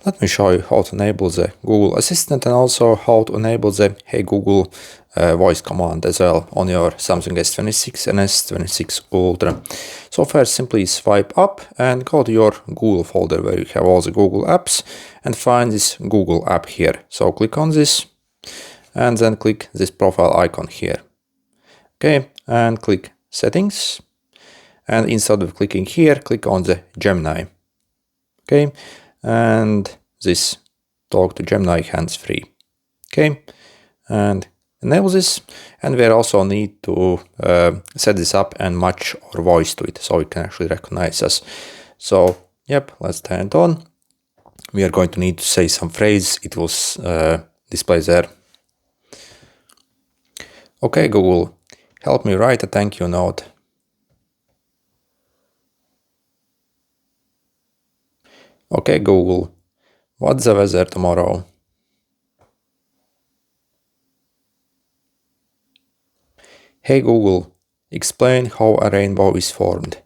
Let me show you how to enable the Google Assistant and also how to enable the Hey Google voice command as well on your Samsung S26 and S26 Ultra. So first, simply swipe up and go to your Google folder where you have all the Google apps and find this Google app here. So click on this and then click this profile icon here. Okay, and click Settings. And instead of clicking here, click on the Gemini. Okay, and this talk to Gemini hands-free. Okay, and enable this, and we also need to set this up and match our voice to it so it can actually recognize us. So yep, let's turn it on. We are going to need to say some phrase. It will display there. Okay, Google, help me write a thank you note. Okay, Google, what's the weather tomorrow? Hey Google, explain how a rainbow is formed.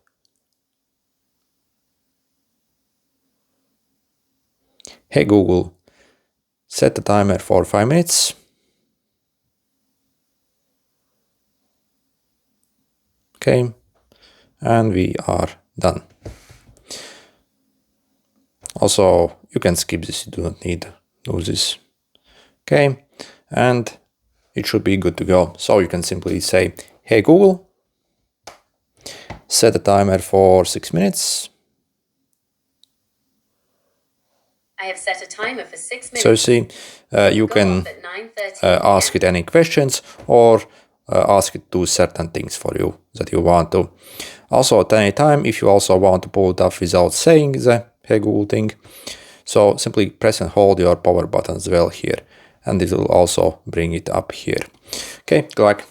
Hey Google, set the timer for 5 minutes. Okay, and we are done. Also, you can skip this, you do not need to do this. Okay, and it should be good to go. So you can simply say, hey Google, set a timer for 6 minutes. I have set a timer for 6 minutes. So see, you can ask it any questions or ask it to do certain things for you that you want to. Also at any time, if you also want to pull it off without saying the Hey Google thing, so simply press and hold your power button as well here, and it will also bring it up here. Okay, good luck.